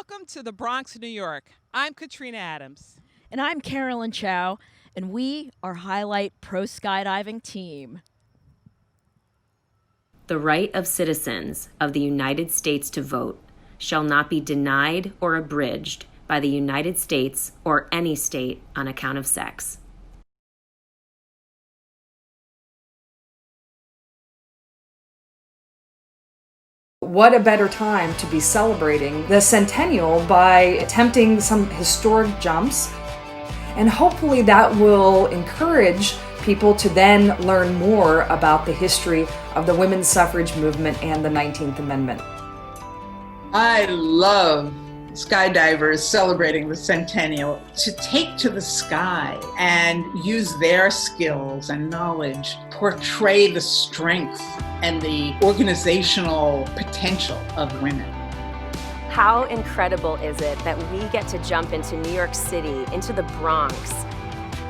Welcome to the Bronx, New York. I'm Katrina Adams. And I'm Carolyn Chow, and we are Highlight Pro Skydiving Team. The right of citizens of the United States to vote shall not be denied or abridged by the United States or any state on account of sex. What a better time to be celebrating the Centennial by attempting some historic jumps, and hopefully that will encourage people to then learn more about the history of the women's suffrage movement and the 19th Amendment. I love skydivers celebrating the Centennial to take to the sky and use their skills and knowledge, portray the strength and the organizational potential of women. How incredible is it that we get to jump into New York City, into the Bronx,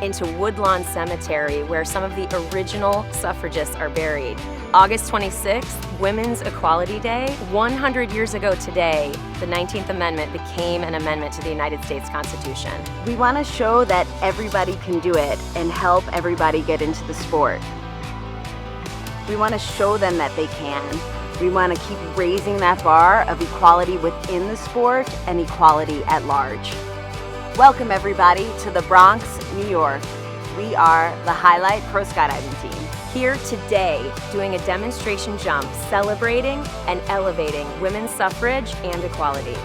into Woodlawn Cemetery, where some of the original suffragists are buried. August 26th, Women's Equality Day. 100 years ago today, the 19th Amendment became an amendment to the United States Constitution. We want to show that everybody can do it and help everybody get into the sport. We want to show them that they can. We want to keep raising that bar of equality within the sport and equality at large. Welcome everybody to the Bronx, New York. We are the Highlight Pro Skydiving Team. Here today, doing a demonstration jump, celebrating and elevating women's suffrage and equality.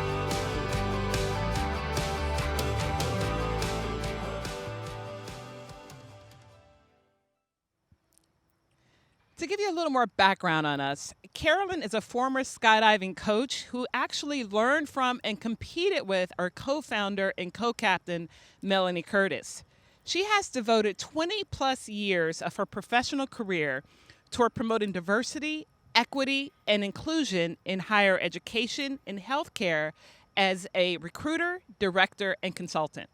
To give you a little more background on us, Carolyn is a former skydiving coach who actually learned from and competed with our co-founder and co-captain, Melanie Curtis. She has devoted 20 plus years of her professional career toward promoting diversity, equity, and inclusion in higher education and healthcare as a recruiter, director, and consultant.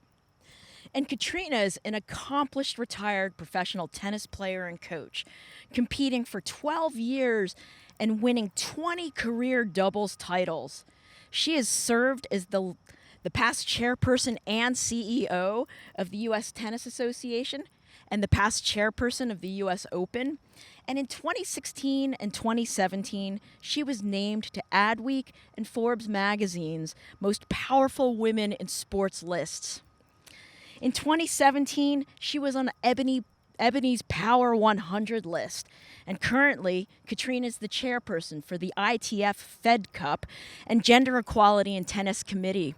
And Katrina is an accomplished retired professional tennis player and coach, competing for 12 years and winning 20 career doubles titles. She has served as the past chairperson and CEO of the U.S. Tennis Association and the past chairperson of the U.S. Open. And in 2016 and 2017, she was named to Adweek and Forbes magazine's Most Powerful Women in Sports lists. In 2017, she was on Ebony's Power 100 list. And currently, Katrina is the chairperson for the ITF Fed Cup and Gender Equality in Tennis Committee.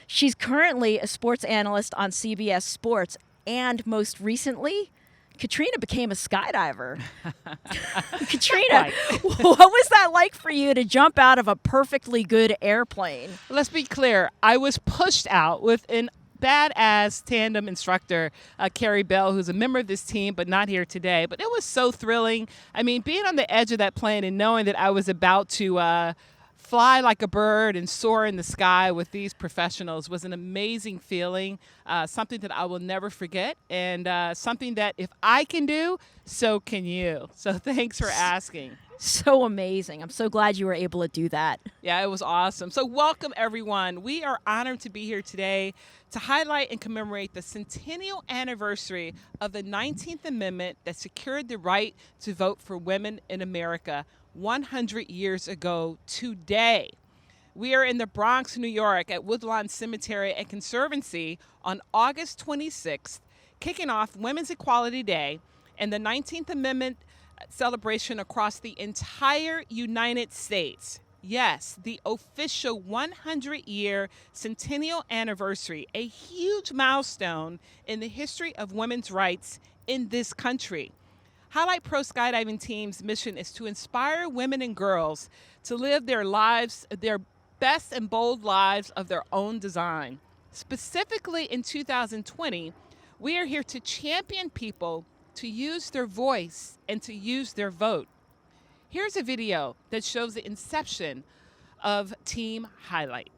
She's currently a sports analyst on CBS Sports, and most recently, Katrina became a skydiver. Katrina, what was that like for you to jump out of a perfectly good airplane? Let's be clear, I was pushed out with an badass tandem instructor, Carrie Bell, who's a member of this team, but not here today. But it was so thrilling. I mean, being on the edge of that plane and knowing that I was about to fly like a bird and soar in the sky with these professionals was an amazing feeling, something that I will never forget, and something that if I can do, so can you. So thanks for asking. So amazing. I'm so glad you were able to do that. Yeah, it was awesome. So welcome, everyone. We are honored to be here today to highlight and commemorate the centennial anniversary of the 19th Amendment that secured the right to vote for women in America 100 years ago today. We are in the Bronx, New York at Woodlawn Cemetery and Conservancy on August 26th, kicking off Women's Equality Day and the 19th Amendment celebration across the entire United States. Yes, the official 100-year centennial anniversary, a huge milestone in the history of women's rights in this country. Highlight Pro Skydiving Team's mission is to inspire women and girls to live their lives, their best and bold lives of their own design. Specifically in 2020, we are here to champion people to use their voice and to use their vote. Here's a video that shows the inception of Team Highlight.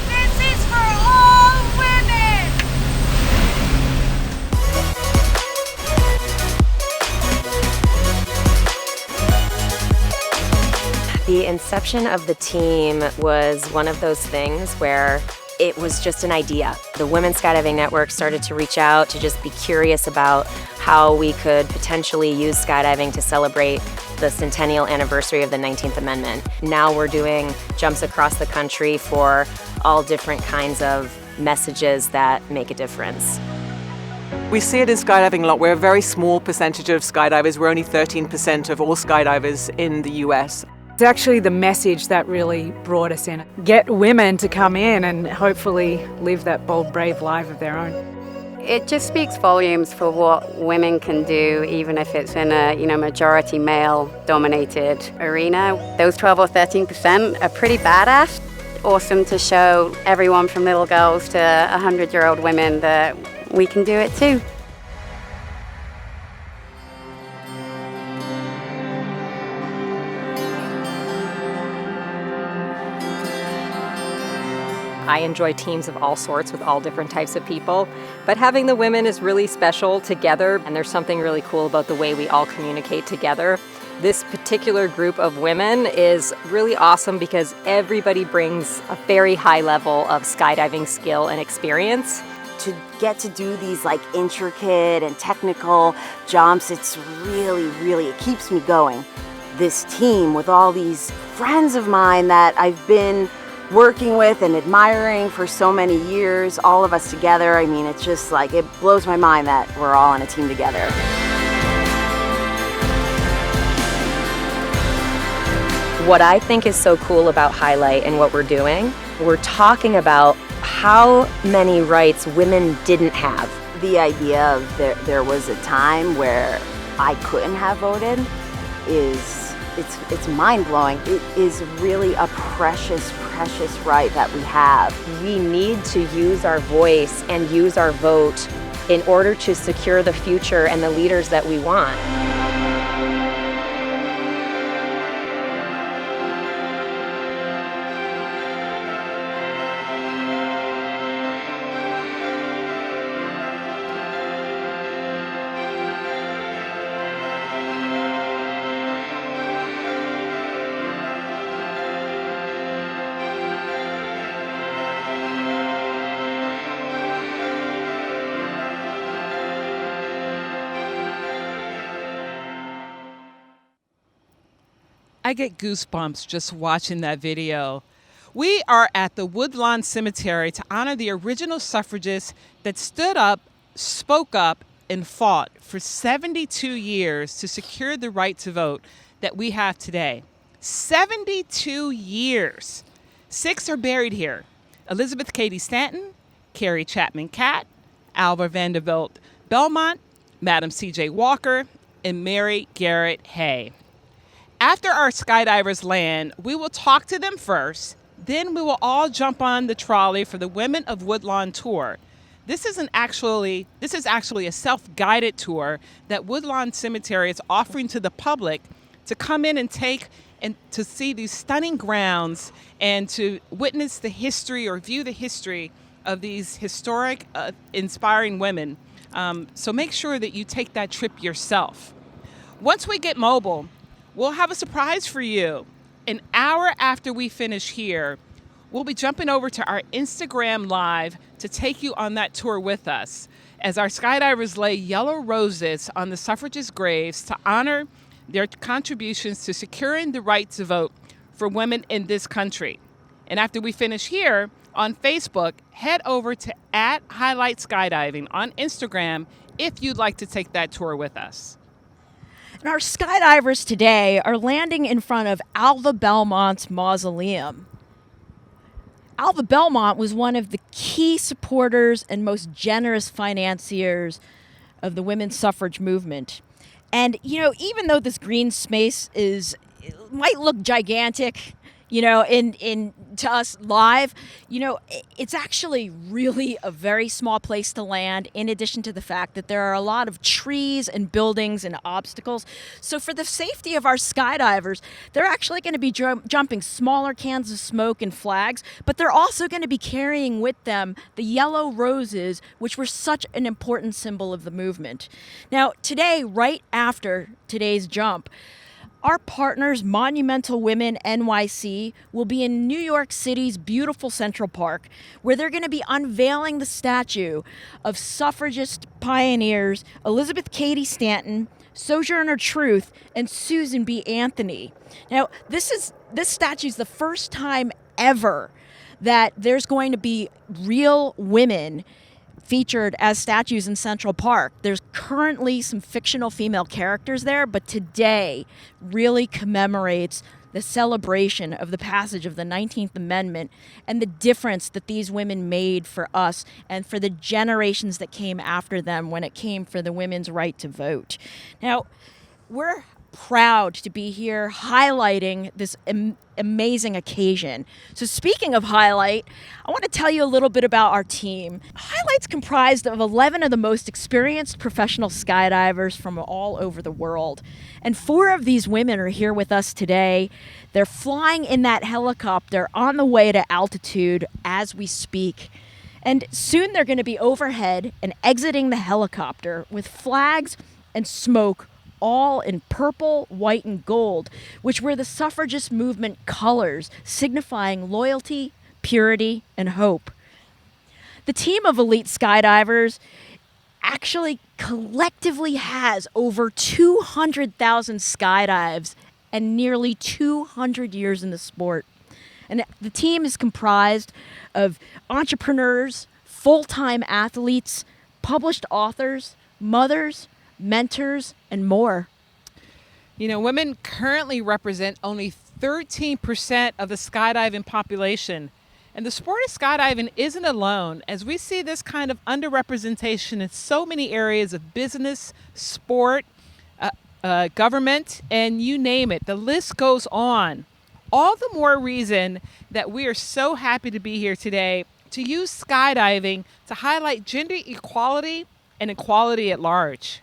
This is for all women! The inception of the team was one of those things where it was just an idea. The Women's Skydiving Network started to reach out to just be curious about how we could potentially use skydiving to celebrate the centennial anniversary of the 19th Amendment. Now we're doing jumps across the country for all different kinds of messages that make a difference. We see it in skydiving a lot. We're a very small percentage of skydivers. We're only 13% of all skydivers in the US. It's actually the message that really brought us in. Get women to come in and hopefully live that bold, brave life of their own. It just speaks volumes for what women can do, even if it's in a majority male-dominated arena. Those 12 or 13% are pretty badass. Awesome to show everyone from little girls to 100-year-old women that we can do it too. I enjoy teams of all sorts with all different types of people, but having the women is really special together, and there's something really cool about the way we all communicate together. This particular group of women is really awesome because everybody brings a very high level of skydiving skill and experience. To get to do these like intricate and technical jumps, it's really, it keeps me going. This team with all these friends of mine that I've been working with and admiring for so many years, all of us together, I mean, it's just like, it blows my mind that we're all on a team together. What I think is so cool about Highlight and what we're doing, we're talking about how many rights women didn't have. The idea of there was a time where I couldn't have voted it's mind-blowing. It is really a precious right that we have. We need to use our voice and use our vote in order to secure the future and the leaders that we want. I get goosebumps just watching that video. We are at the Woodlawn Cemetery to honor the original suffragists that stood up, spoke up, and fought for 72 years to secure the right to vote that we have today. 72 years. 6 are buried here. Elizabeth Cady Stanton, Carrie Chapman Catt, Alva Vanderbilt Belmont, Madam C.J. Walker, and Mary Garrett Hay. After our skydivers land, we will talk to them first. Then we will all jump on the trolley for the Women of Woodlawn tour. This is actually a self-guided tour that Woodlawn Cemetery is offering to the public to come in and take and to see these stunning grounds and to witness the history or view the history of these historic, inspiring women. So make sure that you take that trip yourself. Once we get mobile, we'll have a surprise for you. An hour after we finish here, we'll be jumping over to our Instagram Live to take you on that tour with us as our skydivers lay yellow roses on the suffragist graves to honor their contributions to securing the right to vote for women in this country. And after we finish here on Facebook, head over to @HighlightSkydiving on Instagram if you'd like to take that tour with us. And our skydivers today are landing in front of Alva Belmont's mausoleum. Alva Belmont was one of the key supporters and most generous financiers of the women's suffrage movement. And, even though this green space might look gigantic, in to us live, it's actually really a very small place to land, in addition to the fact that there are a lot of trees and buildings and obstacles. So for the safety of our skydivers, they're actually going to be jumping smaller cans of smoke and flags, but they're also going to be carrying with them the yellow roses, which were such an important symbol of the movement. Now, today, right after today's jump, Our partners, Monumental Women NYC, will be in New York City's beautiful Central Park, where they're going to be unveiling the statue of suffragist pioneers Elizabeth Cady Stanton, Sojourner Truth, and Susan B. Anthony. Now, this statue is the first time ever that there's going to be real women featured as statues in Central Park. There's currently some fictional female characters there, but today really commemorates the celebration of the passage of the 19th Amendment and the difference that these women made for us and for the generations that came after them when it came for the women's right to vote. Now, we're proud to be here highlighting this amazing occasion. So speaking of highlight, I want to tell you a little bit about our team. Highlight's comprised of 11 of the most experienced professional skydivers from all over the world. And 4 of these women are here with us today. They're flying in that helicopter on the way to altitude as we speak. And soon they're going to be overhead and exiting the helicopter with flags and smoke all in purple, white, and gold, which were the suffragist movement colors, signifying loyalty, purity, and hope. The team of elite skydivers actually collectively has over 200,000 skydives and nearly 200 years in the sport. And the team is comprised of entrepreneurs, full-time athletes, published authors, mothers, mentors, and more. You know, women currently represent only 13% of the skydiving population. And the sport of skydiving isn't alone, as we see this kind of underrepresentation in so many areas of business, sport, government, and you name it. The list goes on. All the more reason that we are so happy to be here today to use skydiving to highlight gender equality and equality at large.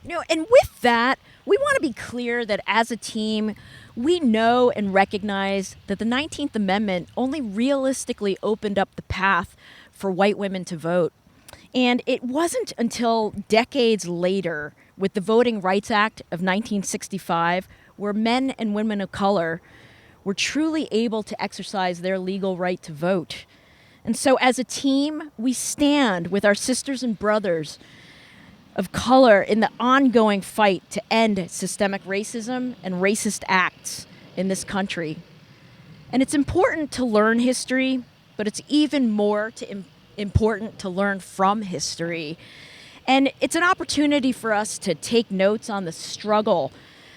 You know, and with that, we want to be clear that as a team, we know and recognize that the 19th Amendment only realistically opened up the path for white women to vote. And it wasn't until decades later, with the Voting Rights Act of 1965, where men and women of color were truly able to exercise their legal right to vote. And so as a team, we stand with our sisters and brothers of color in the ongoing fight to end systemic racism and racist acts in this country. And it's important to learn history, but it's even more important to learn from history. And it's an opportunity for us to take notes on the struggle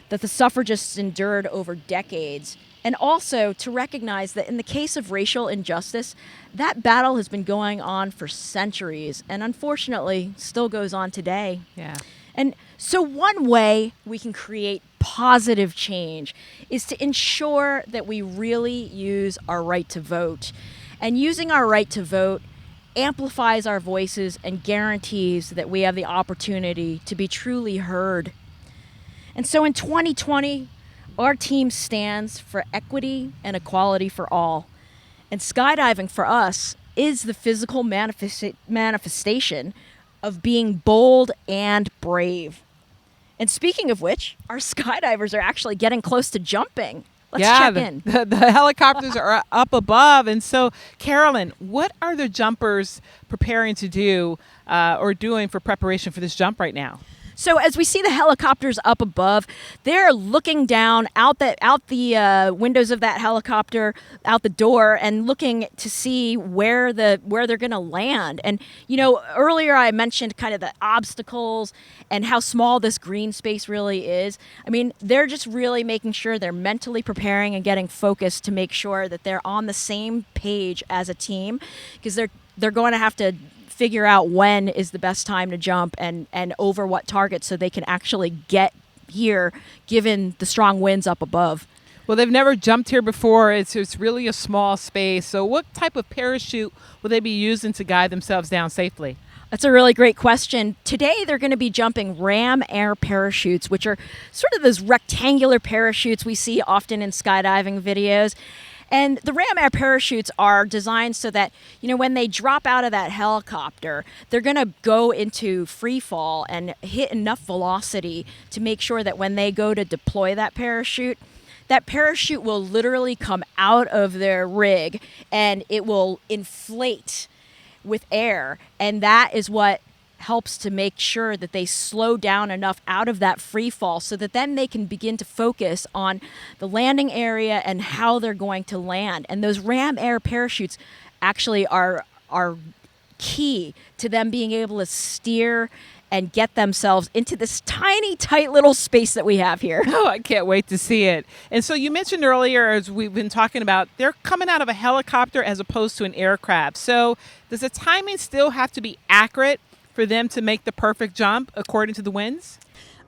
that the suffragists endured over decades, and also to recognize that in the case of racial injustice, that battle has been going on for centuries and unfortunately still goes on today. Yeah. And so one way we can create positive change is to ensure that we really use our right to vote. And using our right to vote amplifies our voices and guarantees that we have the opportunity to be truly heard. And so in 2020, our team stands for equity and equality for all. And skydiving for us is the physical manifestation of being bold and brave. And speaking of which, our skydivers are actually getting close to jumping. Let's check in. The helicopters are up above. And so, Carolyn, what are the jumpers preparing to do or doing for preparation for this jump right now? So as we see the helicopters up above, they're looking down out the windows of that helicopter, out the door, and looking to see where they're going to land. And you know, earlier I mentioned kind of the obstacles and how small this green space really is. I mean, they're just really making sure they're mentally preparing and getting focused to make sure that they're on the same page as a team, because they're going to have to figure out when is the best time to jump and over what target so they can actually get here given the strong winds up above. Well, they've never jumped here before. It's really a small space. So what type of parachute will they be using to guide themselves down safely? That's a really great question. Today, they're going to be jumping Ram Air parachutes, which are sort of those rectangular parachutes we see often in skydiving videos. And the Ram Air parachutes are designed so that, when they drop out of that helicopter, they're going to go into free fall and hit enough velocity to make sure that when they go to deploy that parachute will literally come out of their rig and it will inflate with air. And that is what helps to make sure that they slow down enough out of that free fall so that then they can begin to focus on the landing area and how they're going to land. And those Ram Air parachutes actually are key to them being able to steer and get themselves into this tiny, tight little space that we have here. Oh, I can't wait to see it. And so you mentioned earlier, as we've been talking about, they're coming out of a helicopter as opposed to an aircraft. So does the timing still have to be accurate for them to make the perfect jump according to the winds?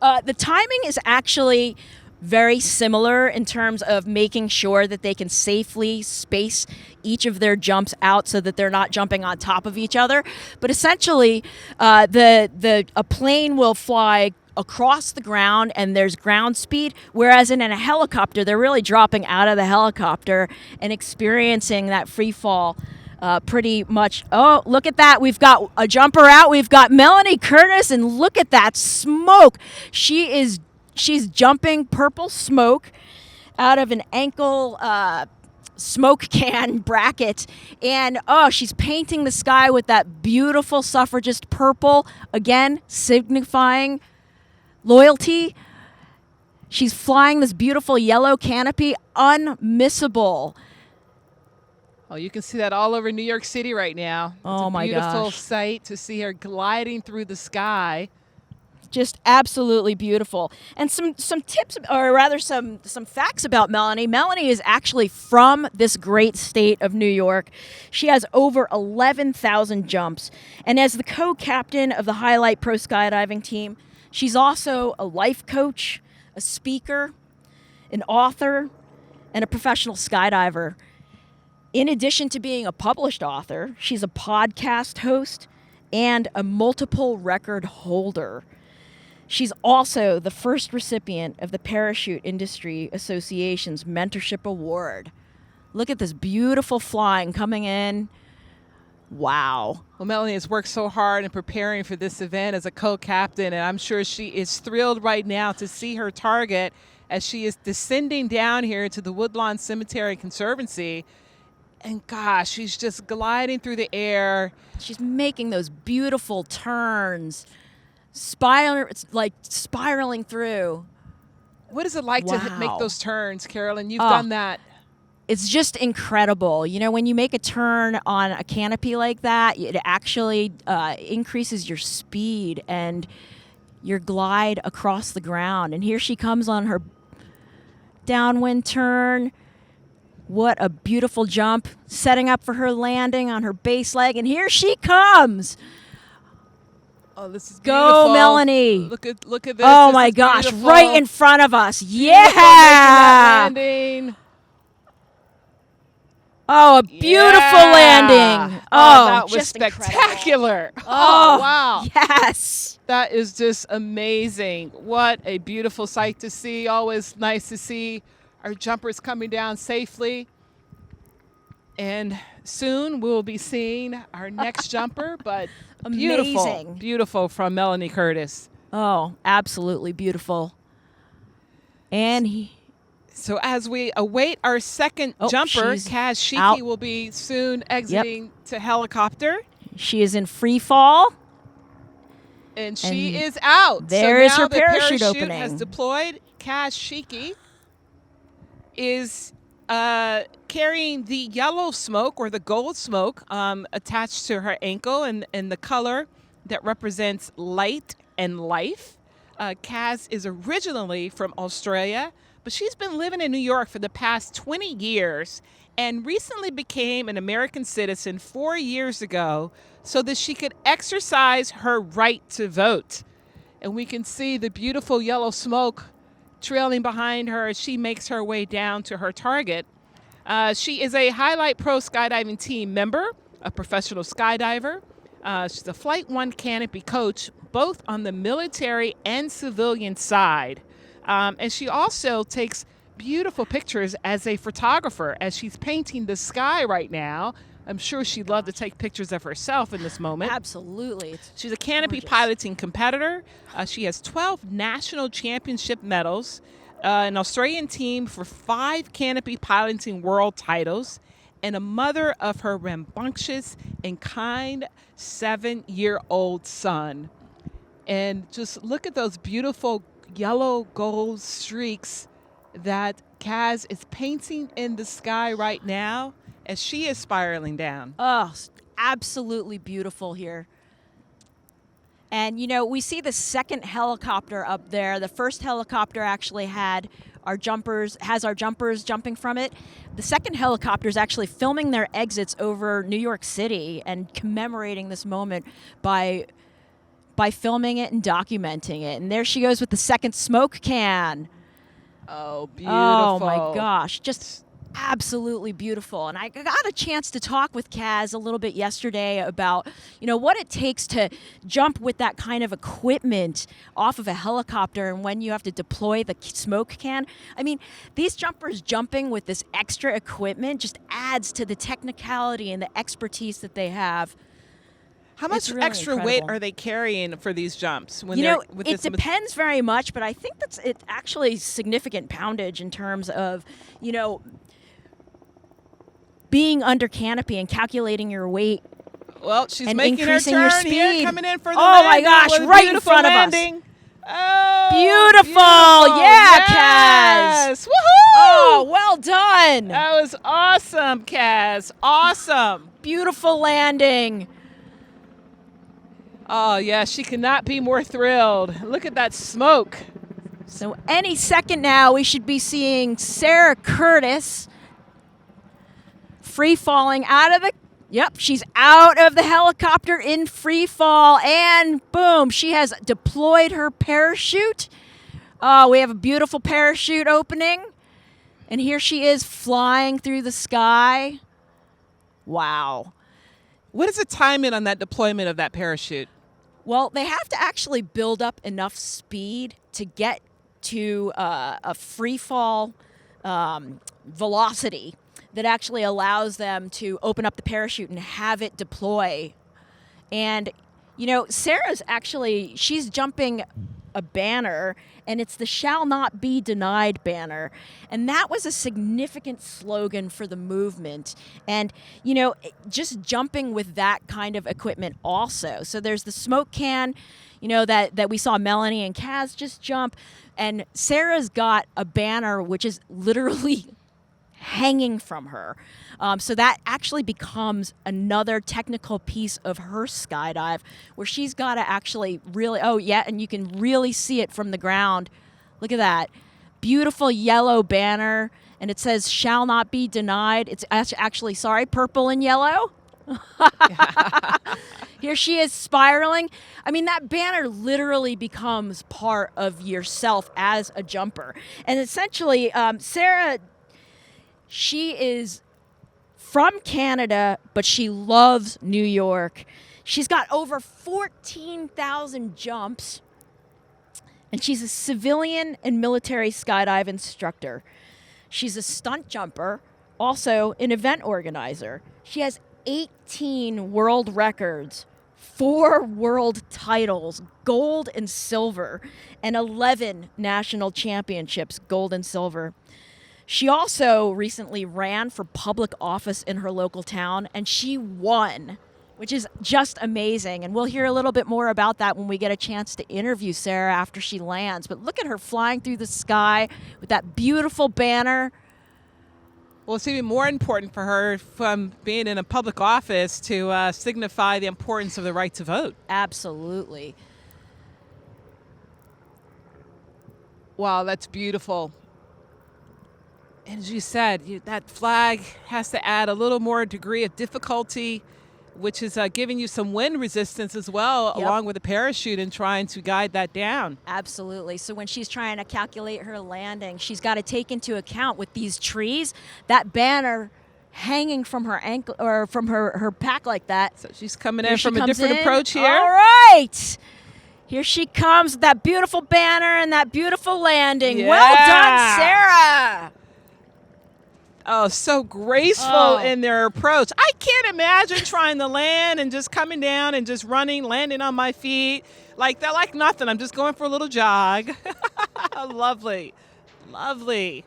The timing is actually very similar in terms of making sure that they can safely space each of their jumps out so that they're not jumping on top of each other. But essentially, a plane will fly across the ground and there's ground speed, whereas in a helicopter, they're really dropping out of the helicopter and experiencing that free fall. Pretty much. Oh, look at that. We've got a jumper out. We've got Melanie Curtis, and look at that smoke. She's jumping purple smoke out of an ankle smoke can bracket. And, she's painting the sky with that beautiful suffragist purple, again, signifying loyalty. She's flying this beautiful yellow canopy, unmissable. Oh, you can see that all over New York City right now. Oh, my gosh. It's a beautiful sight to see her gliding through the sky. Just absolutely beautiful. And some tips, or rather some facts about Melanie. Melanie is actually from this great state of New York. She has over 11,000 jumps. And as the co-captain of the Highlight Pro Skydiving team, she's also a life coach, a speaker, an author, and a professional skydiver. In addition to being a published author, she's a podcast host and a multiple record holder. She's also the first recipient of the Parachute Industry Association's Mentorship Award. Look at this beautiful flying coming in. Wow. Well, Melanie has worked so hard in preparing for this event as a co-captain, and I'm sure she is thrilled right now to see her target as she is descending down here to the Woodlawn Cemetery Conservancy. And gosh, she's just gliding through the air. She's making those beautiful turns, spiraling through. What is it like to make those turns, Carolyn? You've done that. It's just incredible. When you make a turn on a canopy like that, it actually increases your speed and your glide across the ground. And here she comes on her downwind turn. What a beautiful jump, setting up for her landing on her base leg. And here she comes. Oh, this is beautiful. Go, Melanie. Look at this. Oh, this my is gosh, beautiful. right in front of us. Beautiful, making that landing. Oh, a beautiful landing. Oh, that was just spectacular. Incredible. Oh, wow. Yes. That is just amazing. What a beautiful sight to see. Always nice to see our jumpers coming down safely. And soon we'll be seeing our next jumper, but amazing. Beautiful from Melanie Curtis. Oh, absolutely beautiful. And so as we await our second jumper, Kaz Shiki will be soon exiting to helicopter. She is in free fall. And she is out. There is so now her parachute opening. Has deployed. Kaz Shiki is carrying the yellow smoke or the gold smoke attached to her ankle and the color that represents light and life. Kaz is originally from Australia, but she's been living in New York for the past 20 years and recently became an American citizen 4 years ago so that she could exercise her right to vote. And we can see the beautiful yellow smoke trailing behind her as she makes her way down to her target. She is a Highlight Pro Skydiving team member, a professional skydiver. She's a Flight 1 canopy coach, both on the military and civilian side. And she also takes beautiful pictures as a photographer, as she's painting the sky right now. I'm sure she'd love to take pictures of herself in this moment. Absolutely. She's a canopy gorgeous. piloting competitor. She has 12 national championship medals, an Australian team for 5 canopy piloting world titles, and a mother of her rambunctious and kind 7-year-old son. And just look at those beautiful yellow gold streaks that Kaz is painting in the sky right now as she is spiraling down. Oh, absolutely beautiful here. And, you know, we see the second helicopter up there. The first helicopter actually has our jumpers jumping from it. The second helicopter is actually filming their exits over New York City and commemorating this moment by filming it and documenting it. And there she goes with the second smoke can. Oh, beautiful. Oh, my gosh. Just absolutely beautiful. And I got a chance to talk with Kaz a little bit yesterday about, you know, what it takes to jump with that kind of equipment off of a helicopter and when you have to deploy the smoke can. I mean, these jumpers jumping with this extra equipment just adds to the technicality and the expertise that they have. How much It's really extra weight incredible. are they carrying for these jumps? When You they're know, with it this depends very much, but I think it's actually significant poundage in terms of, you know, being under canopy and calculating your weight. Well, she's and making her increasing turn your speed. here, coming in for the oh landing. my gosh, What a right in beautiful front landing. of us. Oh, Beautiful. Yeah, Kaz. Yes. Woohoo! Oh, well done. That was awesome, Kaz. Awesome. Beautiful landing. Oh, yeah, she could not be more thrilled. Look at that smoke. So any second now, we should be seeing Sarah Curtis free falling out of the. Yep, she's out of the helicopter in free fall, and boom, she has deployed her parachute. We have a beautiful parachute opening, and here she is flying through the sky. Wow. What is the timing on that deployment of that parachute? Well, they have to actually build up enough speed to get to a free fall velocity that actually allows them to open up the parachute and have it deploy. And, you know, she's jumping a banner, and it's the "Shall Not Be Denied" banner. And that was a significant slogan for the movement. And, you know, just jumping with that kind of equipment also. So there's the smoke can, you know, that we saw Melanie and Kaz just jump. And Sarah's got a banner which is literally hanging from her. So that actually becomes another technical piece of her skydive where she's got to actually really, and you can really see it from the ground. Look at that. Beautiful yellow banner, and it says "Shall Not Be Denied." It's actually, purple and yellow. Here she is spiraling. I mean, that banner literally becomes part of yourself as a jumper. And essentially, Sarah, she is from Canada, but she loves New York. She's got over 14,000 jumps, and she's a civilian and military skydive instructor. She's a stunt jumper, also an event organizer. She has 18 world records, 4 world titles, gold and silver, and 11 national championships, gold and silver. She also recently ran for public office in her local town, and she won, which is just amazing. And we'll hear a little bit more about that when we get a chance to interview Sarah after she lands. But look at her flying through the sky with that beautiful banner. Well, it's even more important for her from being in a public office to signify the importance of the right to vote. Absolutely. Wow, that's beautiful. And as you said, that flag has to add a little more degree of difficulty, which is giving you some wind resistance as well, Yep. along with the parachute and trying to guide that down. Absolutely. So when she's trying to calculate her landing, she's got to take into account with these trees, that banner hanging from her ankle or from her pack like that. So she's coming Here in she from a comes different in. approach here. All right. Here she comes with that beautiful banner and that beautiful landing. Yeah. Well done, Sarah. Oh, so graceful in their approach. I can't imagine trying to land and just coming down and just running, landing on my feet like that, like nothing. I'm just going for a little jog. Lovely. Lovely.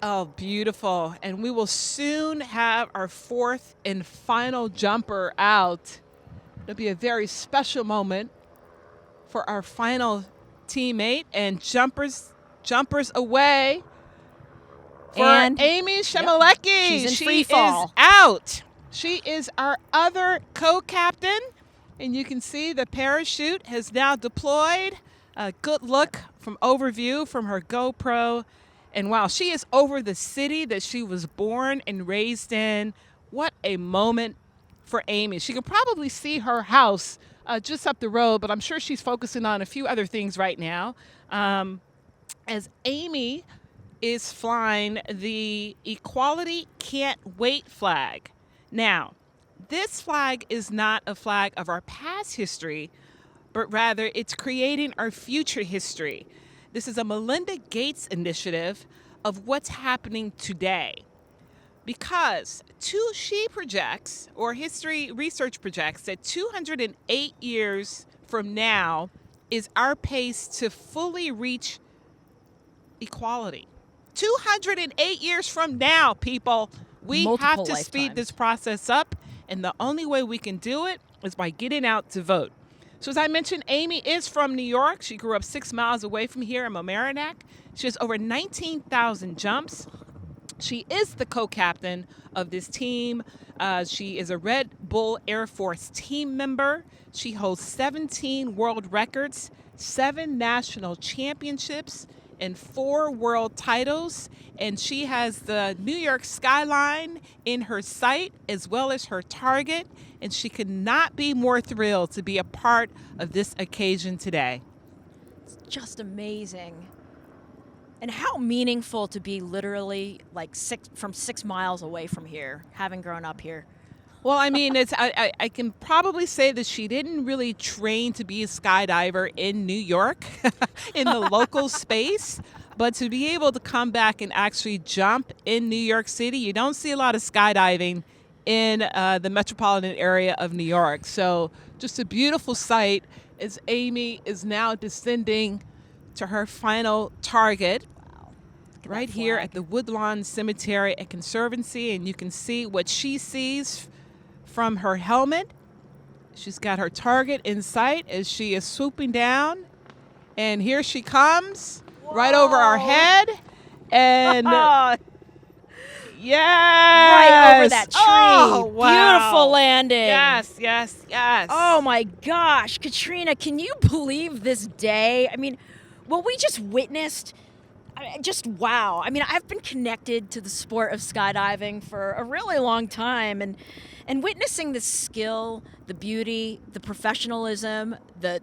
Oh, beautiful. And we will soon have our fourth and final jumper out. It'll be a very special moment for our final teammate, and jumpers away for And Amy Shemalecki. she's in She free fall. is out. She is our other co-captain, and you can see the parachute has now deployed. A good look from overview from her GoPro. And wow, she is over the city that she was born and raised in. What a moment for Amy. She can probably see her house just up the road, but I'm sure she's focusing on a few other things right now. As Amy is flying the Equality Can't Wait flag. Now, this flag is not a flag of our past history, but rather it's creating our future history. This is a Melinda Gates initiative of what's happening today. Because she projects, or history research projects, that 208 years from now is our pace to fully reach equality. 208 years from now, people, we Multiple have to speed lifetimes. this process up, and the only way we can do it is by getting out to vote. So as I mentioned, Amy is from New York. She grew up 6 miles away from here in Mamaroneck. She has over 19,000 jumps. She is the co-captain of this team. She is a Red Bull Air Force team member. She holds 17 world records, 7 national championships, and 4 world titles. And she has the New York skyline in her sight as well as her target. And she could not be more thrilled to be a part of this occasion today. It's just amazing. And how meaningful to be literally like 6 miles away from here, having grown up here. Well, I mean, I can probably say that she didn't really train to be a skydiver in New York, in the local space. But to be able to come back and actually jump in New York City, you don't see a lot of skydiving in the metropolitan area of New York. So just a beautiful sight as Amy is now descending to her final target. Right here at the Woodlawn Cemetery and Conservancy, and you can see what she sees from her helmet. She's got her target in sight as she is swooping down, and here she comes. Whoa. Right over our head, and yes, right over that tree. Oh, wow. Beautiful landing. Yes, yes, yes. Oh my gosh, Katrina, can you believe this day? I mean, what we just witnessed. Just wow. I mean, I've been connected to the sport of skydiving for a really long time, and witnessing the skill, the beauty, the professionalism, the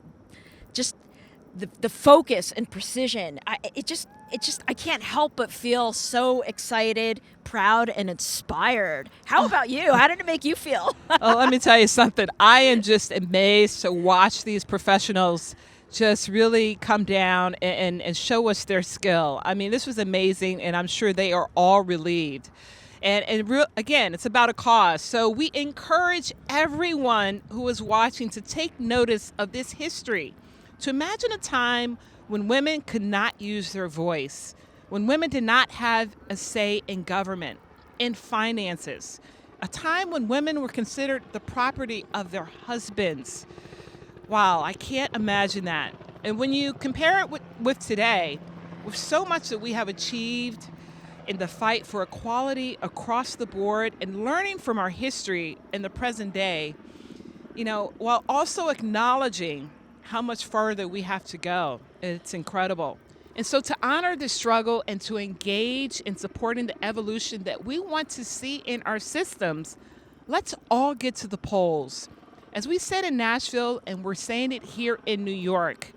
focus and precision. I can't help but feel so excited, proud, and inspired. How about you? How did it make you feel? Oh, let me tell you something. I am just amazed to watch these professionals just really come down and show us their skill. I mean, this was amazing, and I'm sure they are all relieved. Again, it's about a cause. So we encourage everyone who is watching to take notice of this history, to imagine a time when women could not use their voice, when women did not have a say in government, in finances, a time when women were considered the property of their husbands. Wow, I can't imagine that. And when you compare it with today, with so much that we have achieved in the fight for equality across the board and learning from our history in the present day, while also acknowledging how much further we have to go, it's incredible. And so to honor the struggle and to engage in supporting the evolution that we want to see in our systems, let's all get to the polls. As we said in Nashville, and we're saying it here in New York,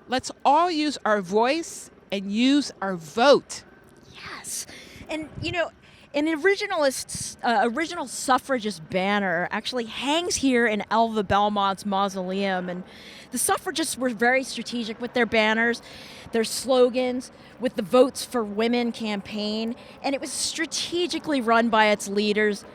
let's all use our voice and use our vote. Yes. And, An original suffragist banner actually hangs here in Elva Belmont's mausoleum, and the suffragists were very strategic with their banners, their slogans, with the Votes for Women campaign, and it was strategically run by its leaders,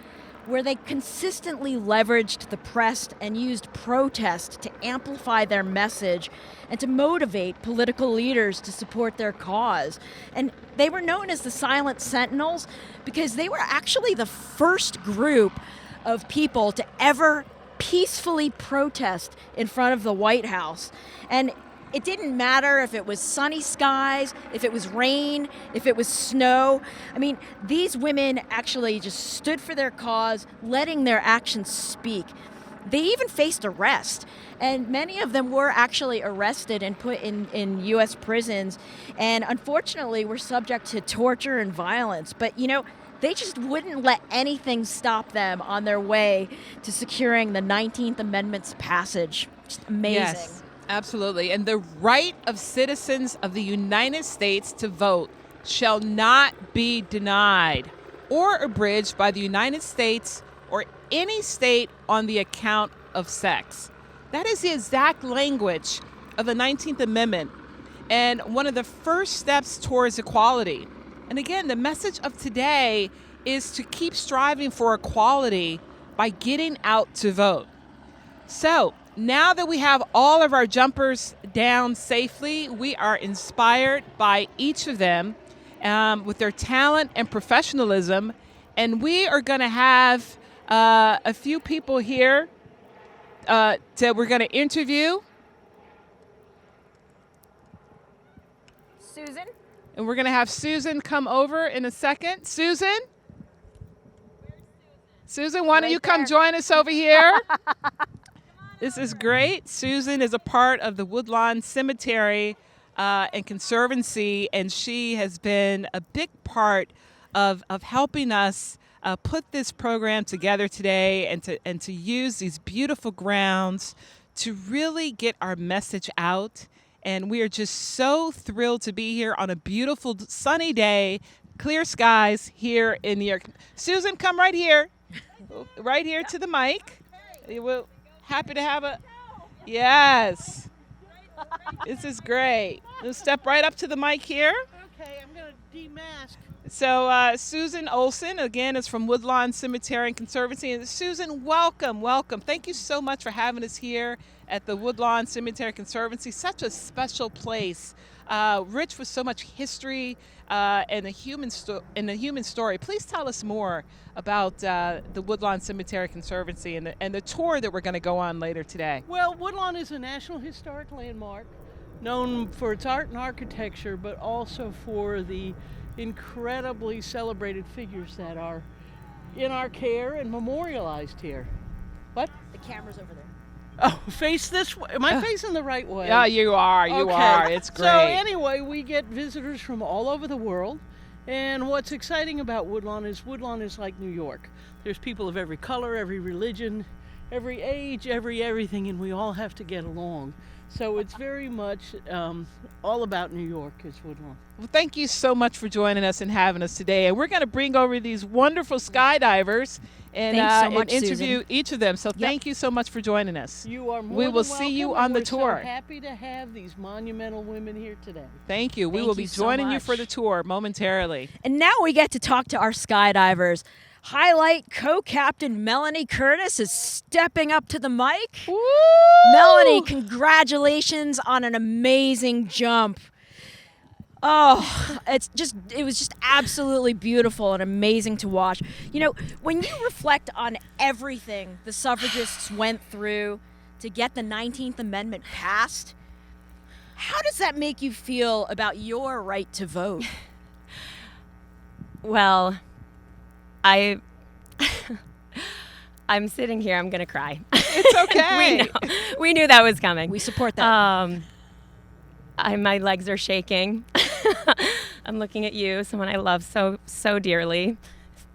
where they consistently leveraged the press and used protest to amplify their message and to motivate political leaders to support their cause. And they were known as the Silent Sentinels because they were actually the first group of people to ever peacefully protest in front of the White House. And it didn't matter if it was sunny skies, if it was rain, if it was snow. I mean, these women actually just stood for their cause, letting their actions speak. They even faced arrest, and many of them were actually arrested and put in U.S. prisons, and unfortunately were subject to torture and violence. But, you know, they just wouldn't let anything stop them on their way to securing the 19th Amendment's passage. Just amazing. Yes. Absolutely. And the right of citizens of the United States to vote shall not be denied or abridged by the United States or any state on the account of sex. That is the exact language of the 19th Amendment and one of the first steps towards equality. And again, the message of today is to keep striving for equality by getting out to vote. So, now that we have all of our jumpers down safely, we are inspired by each of them with their talent and professionalism. And we are going to have a few people here that we're going to interview. Susan? And we're going to have Susan come over in a second. Susan? Susan, why don't you come join us over here? This is great. Susan is a part of the Woodlawn Cemetery and Conservancy, and she has been a big part of helping us put this program together today and to use these beautiful grounds to really get our message out. And we are just so thrilled to be here on a beautiful sunny day, clear skies here in New York. Susan, come right here to the mic. We'll happy to have a, yes. This is great. We'll step right up to the mic here. Okay, I'm going to demask. So Susan Olson, again, is from Woodlawn Cemetery and Conservancy. And Susan, welcome. Thank you so much for having us here at the Woodlawn Cemetery Conservancy. Such a special place, rich with so much history and the human story. Please tell us more about the Woodlawn Cemetery Conservancy and the tour that we're going to go on later today. Well, Woodlawn is a National Historic Landmark known for its art and architecture, but also for the incredibly celebrated figures that are in our care and memorialized here. What? The camera's over there. Oh, face this way. Am I facing the right way? Yeah, you are. You are. It's great. So anyway, we get visitors from all over the world. And what's exciting about Woodlawn is like New York. There's people of every color, every religion, every age, everything, and we all have to get along. So it's very much all about New York is Woodlawn. Well, thank you so much for joining us and having us today. And we're going to bring over these wonderful skydivers and interview Susan. Each of them. So thank you so much for joining us. You are more We than will see you welcome, on the and tour. We're so happy to have these monumental women here today. Thank you. We Thank will be you so joining you much. for the tour momentarily. And now we get to talk to our skydivers. Highlight co-captain Melanie Curtis is stepping up to the mic. Woo! Melanie, congratulations on an amazing jump. Oh, it was just absolutely beautiful and amazing to watch. You know, when you reflect on everything the suffragists went through to get the 19th Amendment passed, how does that make you feel about your right to vote? Well, I'm sitting here. I'm gonna cry. It's okay. We knew that was coming. We support that. My legs are shaking. I'm looking at you, someone I love so dearly.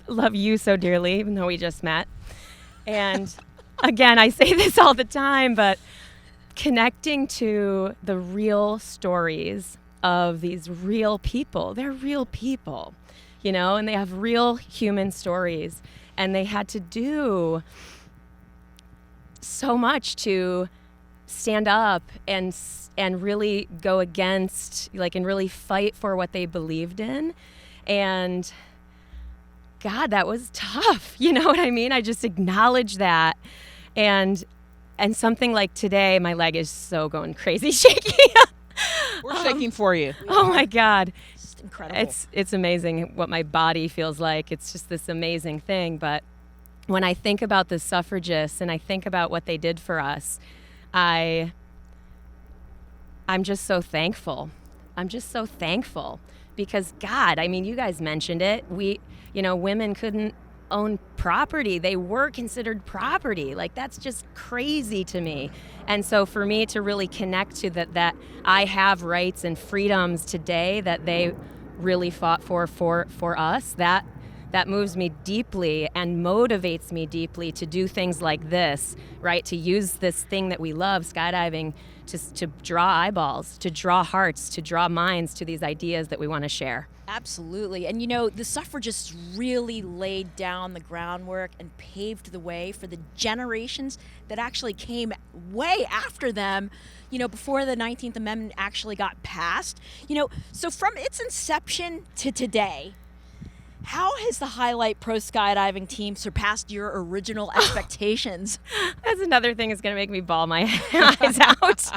Love you so dearly, even though we just met. And again, I say this all the time, but connecting to the real stories of these real people. They're real people and they have real human stories. And they had to do so much to stand up and really go against, and really fight for what they believed in. And God, that was tough. You know what I mean? I just acknowledge that. And something like today, my leg is so going crazy shaking. We're shaking for you. Oh my God. It's incredible. It's amazing what my body feels like. It's just this amazing thing. But when I think about the suffragists and I think about what they did for us, I'm just so thankful. I'm just so thankful because God, I mean, you guys mentioned it. Women couldn't own property. They were considered property. Like, that's just crazy to me. And so for me to really connect to that I have rights and freedoms today that they really fought for us, that moves me deeply and motivates me deeply to do things like this, right? To use this thing that we love, skydiving, to draw eyeballs, to draw hearts, to draw minds to these ideas that we want to share. Absolutely. And the suffragists really laid down the groundwork and paved the way for the generations that actually came way after them, before the 19th Amendment actually got passed. So from its inception to today, how has the Highlight Pro Skydiving team surpassed your original expectations? That's another thing that's going to make me bawl my eyes out.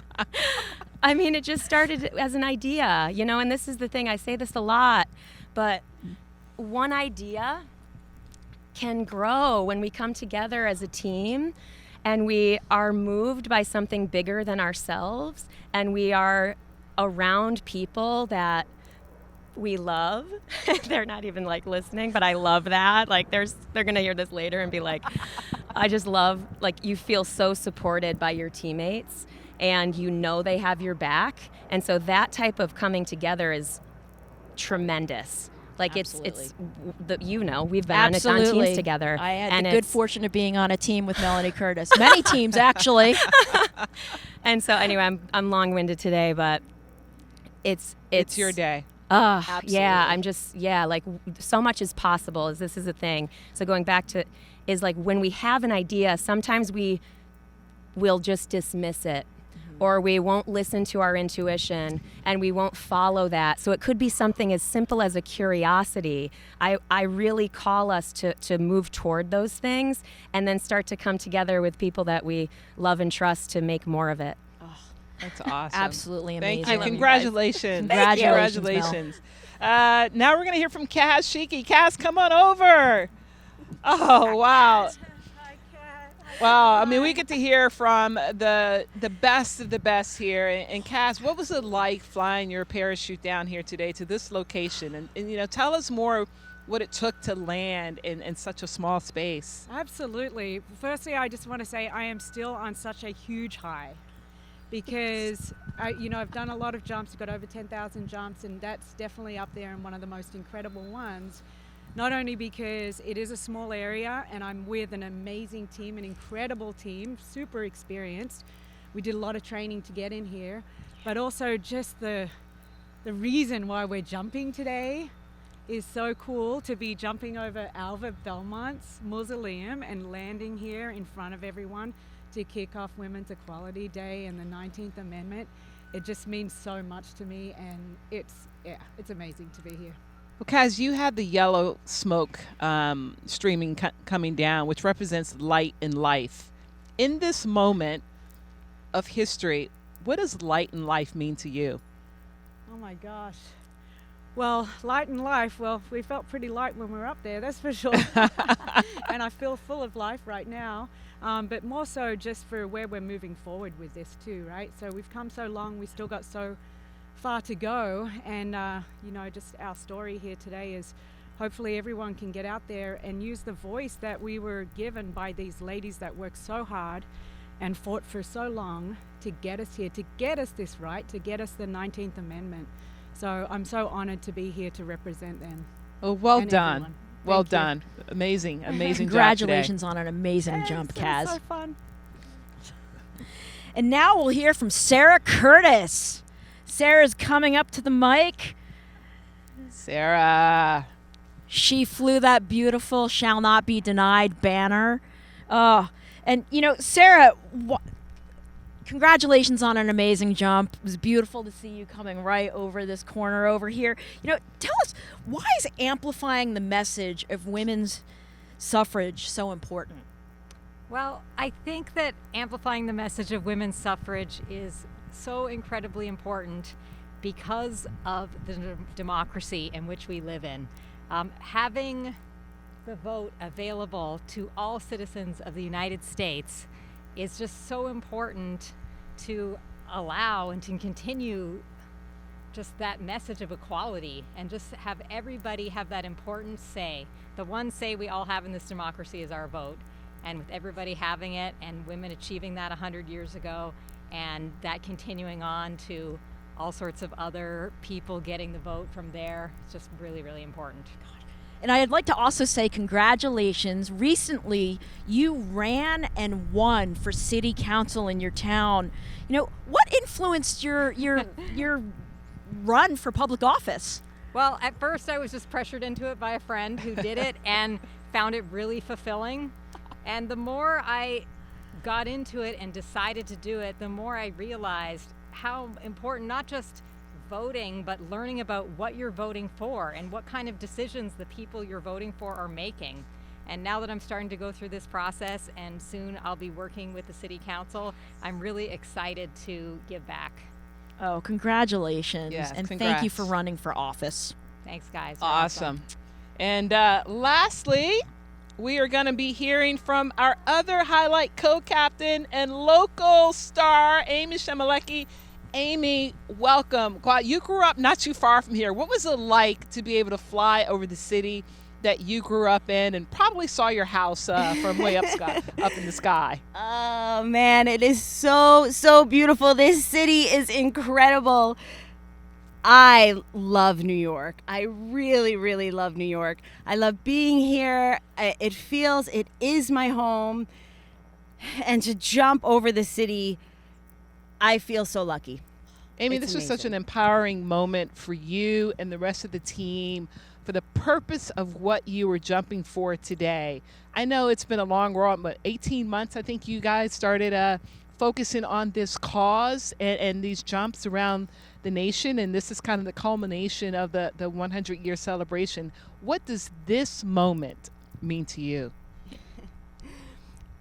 I mean, it just started as an idea, and this is the thing, I say this a lot, but one idea can grow when we come together as a team and we are moved by something bigger than ourselves and we are around people that we love. They're not even listening, but I love that. They're going to hear this later and be like, I just love, you feel so supported by your teammates and they have your back. And so that type of coming together is tremendous. Absolutely. We've been on teams together. I had the good fortune of being on a team with Melanie Curtis. Many teams, actually. And so anyway, I'm long-winded today, but it's your day. Yeah, I'm just, so much is possible. This is a thing. So going back to, is when we have an idea, sometimes we will just dismiss it. Or we won't listen to our intuition and we won't follow that. So it could be something as simple as a curiosity. I really call us to move toward those things and then start to come together with people that we love and trust to make more of it. That's awesome. Absolutely amazing. Thank you. Congratulations. Congratulations. Now we're going to hear from Kaz Shiki. Kaz, come on over. Oh, wow. Wow, I mean, we get to hear from the best of the best here. And Kaz, what was it like flying your parachute down here today to this location? And tell us more what it took to land in such a small space. Absolutely. Firstly, I just want to say I am still on such a huge high because, I've done a lot of jumps. I've got over 10,000 jumps, and that's definitely up there and one of the most incredible ones. Not only because it is a small area and I'm with an amazing team, an incredible team, super experienced. We did a lot of training to get in here, but also just the reason why we're jumping today is so cool to be jumping over Alva Belmont's mausoleum and landing here in front of everyone to kick off Women's Equality Day and the 19th Amendment. It just means so much to me, and it's amazing to be here. Well, Kaz, you had the yellow smoke streaming coming down, which represents light and life. In this moment of history, what does light and life mean to you? Oh my gosh. Well, light and life, we felt pretty light when we were up there, that's for sure. And I feel full of life right now, but more so just for where we're moving forward with this too, right? So we've come so long, we still got so far to go, and just our story here today is hopefully everyone can get out there and use the voice that we were given by these ladies that worked so hard and fought for so long to get us here, to get us this right, to get us the 19th Amendment. So I'm so honored to be here to represent them. Oh, well done. Well done. Amazing Congratulations job today. On an amazing jump, Kaz. So fun. And now we'll hear from Sarah Curtis. Sarah's coming up to the mic. Sarah. She flew that beautiful "Shall Not Be Denied" banner. And Sarah, congratulations on an amazing jump. It was beautiful to see you coming right over this corner over here. Tell us, why is amplifying the message of women's suffrage so important? Well, I think that amplifying the message of women's suffrage is so incredibly important because of the democracy in which we live in. Having the vote available to all citizens of the United States is just so important to allow and to continue just that message of equality and just have everybody have that important say. The one say we all have in this democracy is our vote. And with everybody having it and women achieving that 100 years ago and that continuing on to all sorts of other people getting the vote from there, it's just really, really important. And I'd like to also say congratulations. Recently, you ran and won for city council in your town. What influenced your run for public office? Well, at first I was just pressured into it by a friend who did it and found it really fulfilling. And the more I got into it and decided to do it, the more I realized how important not just voting, but learning about what you're voting for and what kind of decisions the people you're voting for are making. And now that I'm starting to go through this process and soon I'll be working with the city council, I'm really excited to give back. Oh, congratulations. Yes, and congrats. thank you for running for office. Thanks, guys. You're Awesome. And lastly, we are going to be hearing from our other highlight co-captain and local star, Amy Shemalecki. Amy, welcome. You grew up not too far from here. What was it like to be able to fly over the city that you grew up in and probably saw your house from way up in the sky? Oh, man, it is so beautiful. This city is incredible. I love New York. I really, really love New York. I love being here. It is my home. And to jump over the city, I feel so lucky. Amy, It's this was amazing. such an empowering moment for you and the rest of the team for the purpose of what you were jumping for today. I know it's been a long road, but 18 months, I think you guys started focusing on this cause and these jumps around the nation, and this is kind of the culmination of the 100-year celebration. What does this moment mean to you?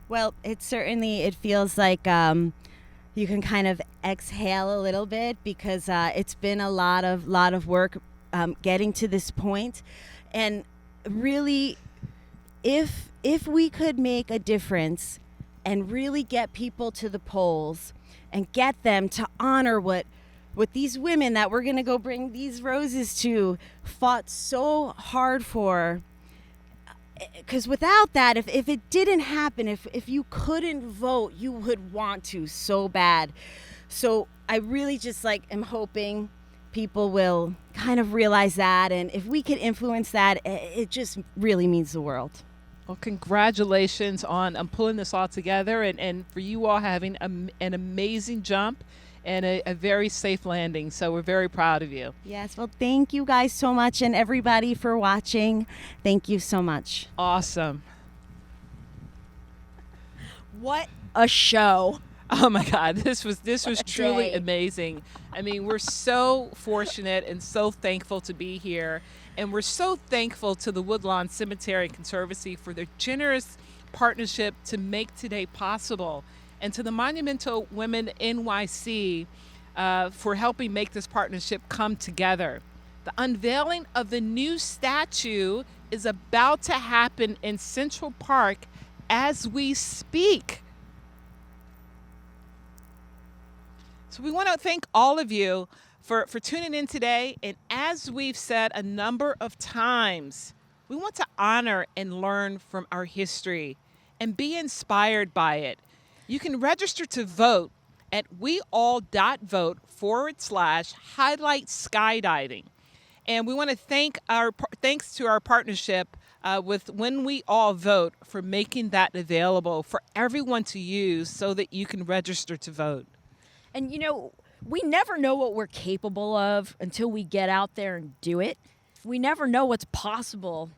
Well, it feels like you can kind of exhale a little bit because it's been a lot of work getting to this point. And really, if we could make a difference and really get people to the polls and get them to honor what these women that we're going to go bring these roses to fought so hard for, because without that, if it didn't happen, if you couldn't vote, you would want to so bad. So I really just am hoping people will kind of realize that, and if we could influence that, it just really means the world. Well, congratulations on pulling this all together and for you all having an amazing jump and a very safe landing. So we're very proud of you. Yes, well, thank you guys so much, and everybody for watching. Thank you so much. Awesome. What a show. Oh my God, this was truly day. amazing. I mean, we're so fortunate and so thankful to be here. And we're so thankful to the Woodlawn Cemetery and Conservancy for their generous partnership to make today possible. And to the Monumental Women NYC for helping make this partnership come together. The unveiling of the new statue is about to happen in Central Park as we speak. So we want to thank all of you for tuning in today. And as we've said a number of times, we want to honor and learn from our history and be inspired by it. You can register to vote at weall.vote/highlight skydiving. And we want to thanks to our partnership with When We All Vote for making that available for everyone to use so that you can register to vote. And we never know what we're capable of until we get out there and do it. We never know what's possible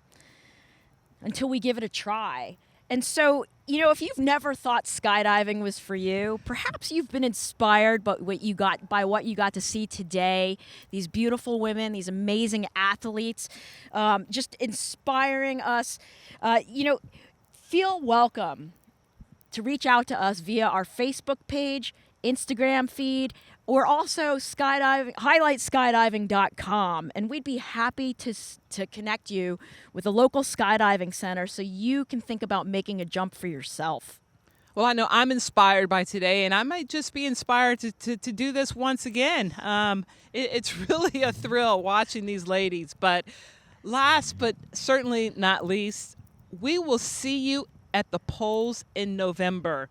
until we give it a try. And so, if you've never thought skydiving was for you, perhaps you've been inspired by what you got to see today. These beautiful women, these amazing athletes, just inspiring us. Feel welcome to reach out to us via our Facebook page, Instagram feed, or also highlightskydiving.com. And we'd be happy to connect you with a local skydiving center so you can think about making a jump for yourself. Well, I know I'm inspired by today, and I might just be inspired to do this once again. It's really a thrill watching these ladies. But last but certainly not least, we will see you at the polls in November.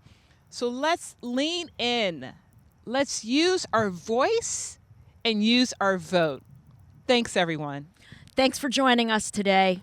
So let's lean in. Let's use our voice and use our vote. Thanks, everyone. Thanks for joining us today.